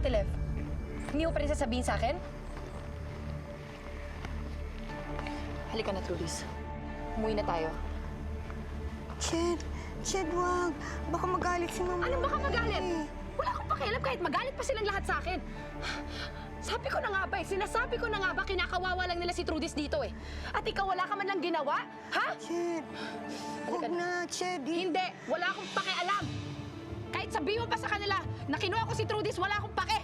Ate Lev? Hindi mo pa rin sasabihin sa akin? Halika na, Trudis. Umuwi na tayo. Ched, wag. Baka magalit si Mama. Anong baka magalit? Wala akong pakialam kahit magalit pa silang lahat sa akin. Sabi ko na nga ba sinasabi ko na nga ba, kinakawawa lang nila si Trudis dito eh. At ikaw wala ka man lang ginawa, ha? Ched, Halika wag na, Ched. Hindi, wala akong pakialam. Kahit sabihin mo pa sa kanila na kinuha ko si Trudis, wala akong pake.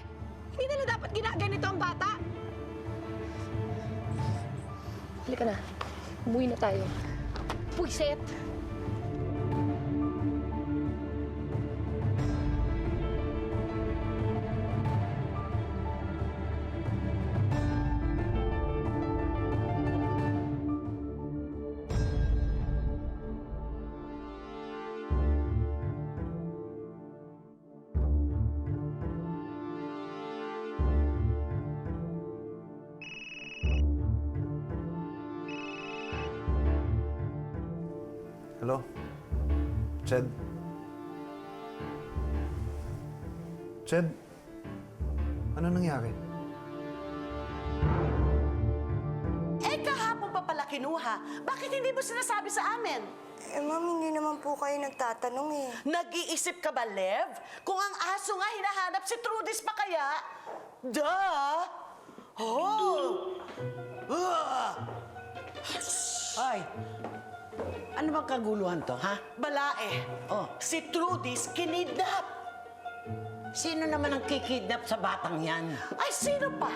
Hindi nila dapat ginaganito ang bata. Halika na, umuwi na tayo. Puiset! Hello? Ched? Ched? Ano nangyari? Eh, kahapon pa pala kinuha. Bakit hindi mo sinasabi sa amin? Eh, Ma'am, hindi naman po kayo nagtatanong eh. Nag-iisip ka ba, Lev? Kung ang aso nga hinahanap, si Trudis pa kaya? Duh! Oh! Ay, ano bang kaguluhan to, ha? Balae. Oh. Si Trudis kinidnap. Sino naman ang kikidnap sa batang yan? Ay, sino pa?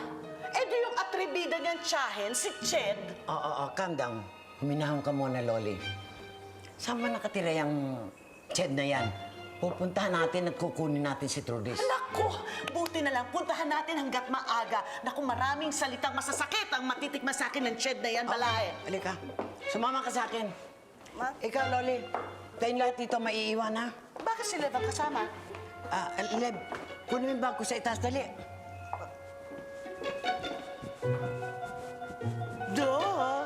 Eh, di yung atribida niyang tiyahin, si Ched. Calm down. Huminahon ka muna, Loli. Saan ba nakatira yung Ched na yan? Pupuntahan natin at kukunin natin si Trudis. Naku, buti na lang. Puntahan natin hanggat maaga. Naku, maraming salitang masasakit ang matitikma sa akin ng Ched na yan, balae. Halika. Sumama ka sa akin. Ma? Ikaw, Loli. Tayong lahat dito maiiwan, ha? Bakit si Lev ang kasama? Leb, kunin mo yung bag ko sa itaas, dali. Duh!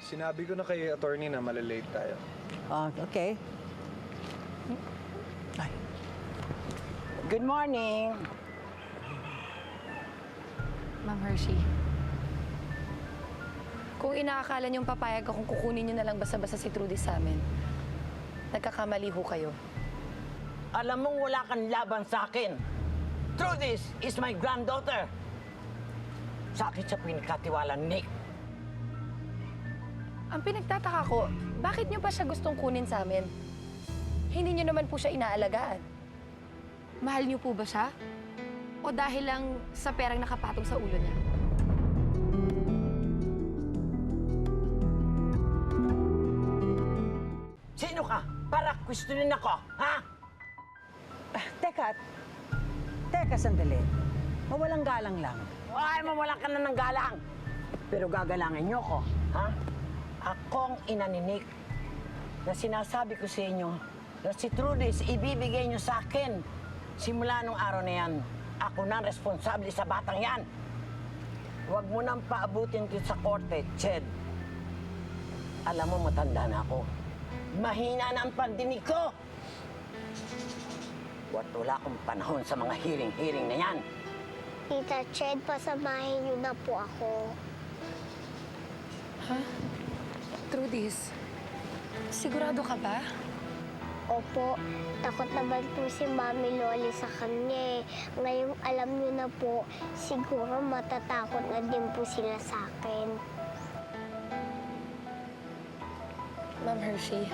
Sinabi ko na kay attorney na malilate tayo. Okay. Ay. Good morning. Ma'am Hershey, kung inaakala niyong papayag akong kukunin niyo na lang basta-basta si Trudis sa amin, nagkakamali ho kayo. Alam mong wala kang laban sa akin. Trudis is my granddaughter. Sa akin siya pinagkatiwala, Nick. Ang pinagtataka ko, bakit niyo pa siya gustong kunin sa amin? Hindi niyo naman po siya inaalagaan. Mahal niyo po ba siya? O dahil lang sa perang nakapatong sa ulo niya? Sino ka? Para questionin ako, ha? Teka sandali. Mawalang galang lang. Ay, mawalan ka na ng galang. Pero gagalangin niyo ko, ha? Akong ina ni Nick na sinasabi ko sa inyo na si Trudis ibibigay niyo sa akin. Simula nung araw na yan, ako na ang responsable sa batang yan. Huwag mo nang paabutin ko sa korte, Ched. Alam mo, matanda na ako. Mahina na ang pandinig ko. Wala akong panahon sa mga hearing-hearing na yan. Tita Ched, pasamahin niyo na po ako. Trudis, sigurado ka ba? Opo, takot naman po si Mami Loli sa kanya eh. Ngayong alam niyo na po, siguro matatakot na din po sila sa akin. Ma'am Hershey,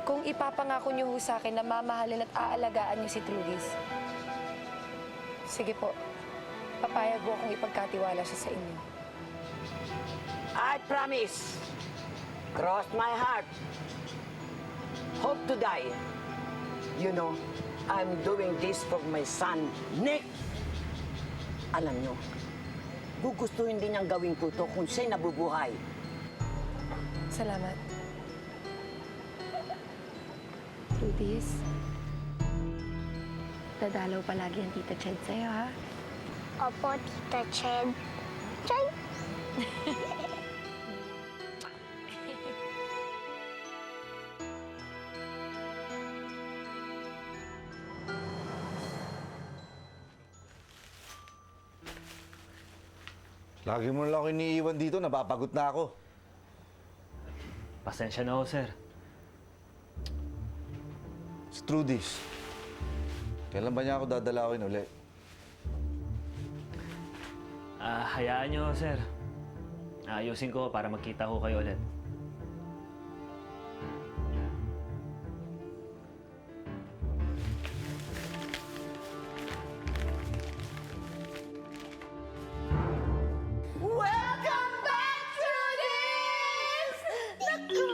kung ipapangako niyo ho sa akin na mamahalin at aalagaan niyo si Trudis, sige po, papayag ko akong ipagkatiwala siya sa inyo. I promise. Cross my heart. Hope to die. You know, I'm doing this for my son, Nick. Alam nyo, gugustuhin din niyang gawin ko to kung siya'y nabubuhay. Salamat. Trudis, dadalaw palagi ang Tita Ched sa'yo, ha? Opo, Tita Ched. Chay! Lagi mo lang ako iniiwan dito, napapagot na ako. Pasensya na ho, sir. Si Trudis, kailan ba niya ako dadalawin uli? Hayaan niyo, sir. Ayusin ko para magkita ho kayo ulit. Welcome back, Trudis! Naku!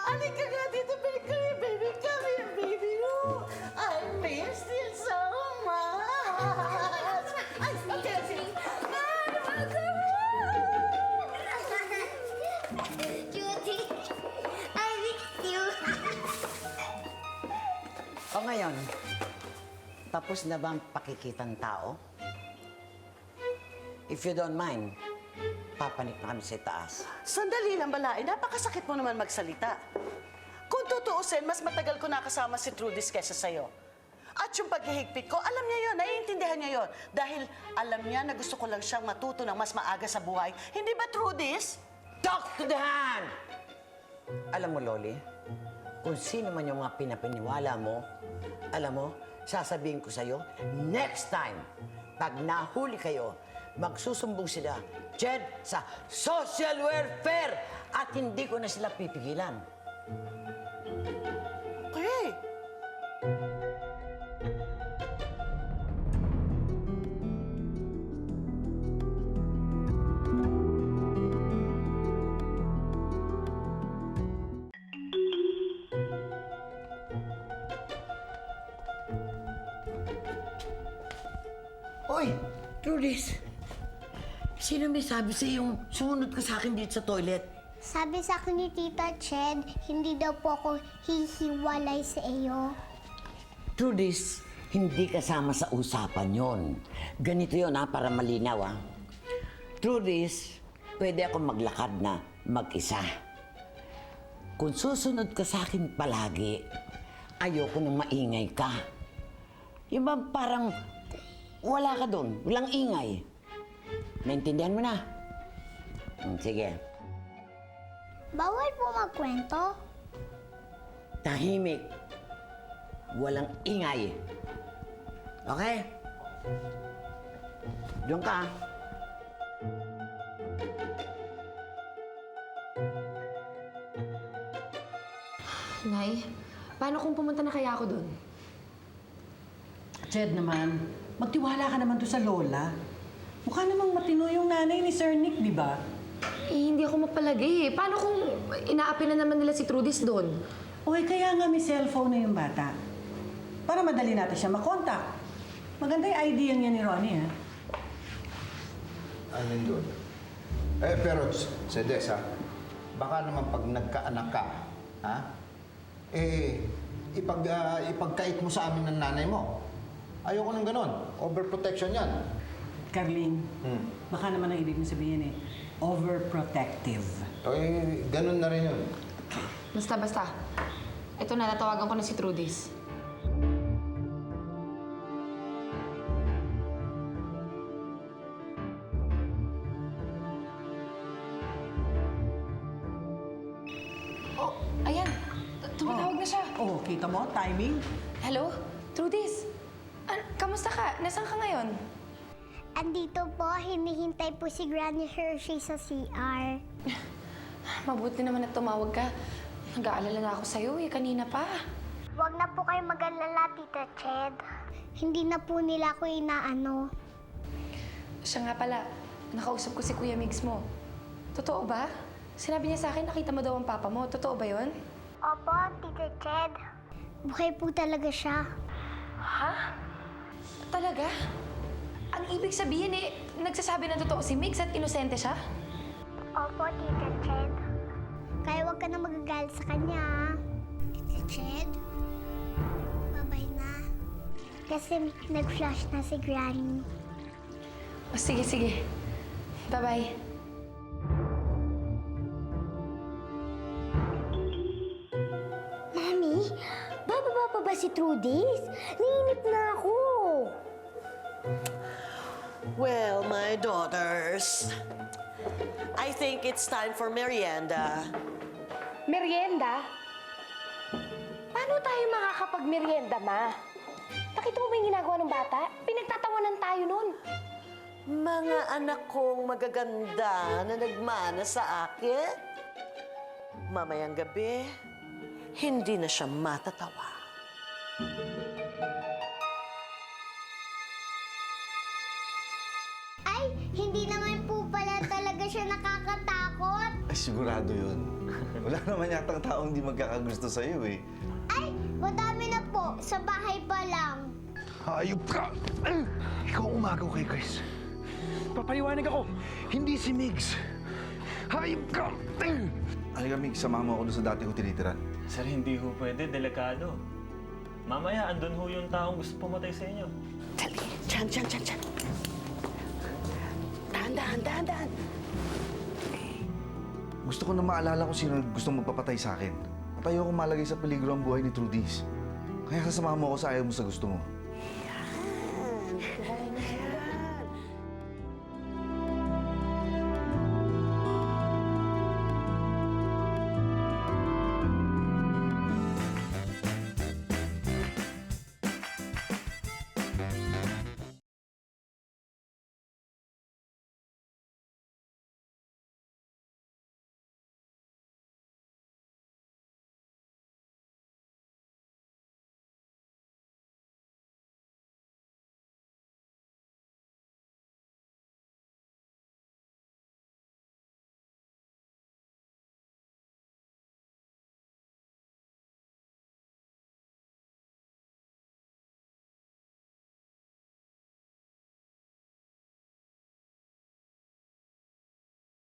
Halika nga dito, baby. Come here, baby. Oh, I missed you so much. Ay, okay. Judy, I miss you. O ngayon, tapos na ba ang pakikitang tao? If you don't mind, papanik na kami sa taas. Sandali lang, Balae. Napakasakit mo naman magsalita. Kung tutuusin, mas matagal ko nakasama si Trudis kesa sa'yo. At yung paghihigpit ko, alam niya yun, naiintindihan niya yun. Dahil alam niya na gusto ko lang siyang matuto ng mas maaga sa buhay. Hindi ba, Trudis? Talk to the hand! Alam mo, Loli, kung sino man yung mga pinapiniwala mo, alam mo, sasabihin ko sa'yo, next time, pag nahuli kayo, magsusumbong sila, Jed, sa social welfare at hindi ko na sila pipigilan. Okay. Hoy, Trudis, sino may sabi sa yung sumunod ka sa akin dito sa toilet? Sabi sa akin ni Tita Ched, hindi daw po ako hihiwalay sa iyo. Trudis, hindi kasama sa usapan yon. Ganito yon para malinaw Trudis, pwede ako maglakad na mag-isa. Kung susunod ka sa akin palagi, ayoko nang maingay ka. Yung ba parang wala ka doon, walang ingay. Naintindihan mo na? Sige. Bawal po magkwento. Tahimik. Walang ingay. Okay? Diyan ka. Nay, paano kung pumunta na kaya ako doon? Jed naman, magtiwala ka naman doon sa lola. Mukha namang matino yung nanay ni Sir Nick, di ba? Eh, hindi ako mapalagay eh. Paano kung inaapi na naman nila si Trudis doon? Okay, kaya nga may cellphone na yung bata. Para madali natin siya makontak. Maganda yung idea niya ni Ronnie, ha? Alin doon? Eh, pero, Sedes, ha? Baka naman pag nagkaanak ka, ha? Ipagkait mo sa amin ng nanay mo. Ayoko ng ganon. Overprotection yan. Carlene, baka naman ang ibig mo sabihin overprotective. Ganon na rin yun. Basta. Ito na, natawagan ko na si Trudis. Oh, ayan. Tumatawag na siya. Oh, kita mo? Timing? Hello? Trudis? Kamusta ka? Nasaan ka ngayon? Andito po, hinihintay po si Granny Hershey sa CR. Mabuti naman na tumawag ka. Nag-aalala na ako sa'yo kanina pa. Huwag na po kayo mag-alala, Tita Ched. Hindi na po nila ako inaano. Siya nga pala, nakausap ko si Kuya Migs mo. Totoo ba? Sinabi niya sa akin, nakita mo daw ang papa mo. Totoo ba yun? Opo, Tita Ched. Buhay po talaga siya. Ha? Talaga? Ang ibig sabihin nagsasabi ng totoo si Migs at inosente siya? Opo, Tita Ched. Kaya huwag ka na magagalit sa kanya, ha? Tita Ched, babay na. Kasi nag-flash na si Granny. O, sige. Bye-bye. Mami, bababa pa ba si Trudis? Nainip na ako. Well, my my daughters. I think it's time for merienda. Merienda? Paano tayo makakapag-merienda, Ma? Nakita mo ba yung ginagawa ng bata? Pinagtatawanan tayo nun. Mga anak kong magaganda na nagmana sa akin, mamayang gabi, hindi na siya matatawa. Ay, hindi naman po pala talaga siya nakakatakot. Ay, sigurado yun. Wala naman yatang taong hindi magkakagusto sa'yo eh. Ay, madami na po. Sa bahay pa lang. Hayop ka! Ikaw ang umagaw kay Chris. Papaliwanag ako, hindi si Migs. Hayop ka! Halika, Mig, samahan mo ako doon sa dati ko tinitiran. Sir, hindi ho pwede. Delikado. Mamaya, andun ho yung taong gusto pumatay sa inyo. Dali, dyan. Dahan. Gusto ko na maalala kung sino gustong magpapatay sa akin. At ayoko malagay sa peligro ang buhay ni Trudis. Kaya sasamahan mo ako sa ayaw mo sa gusto mo.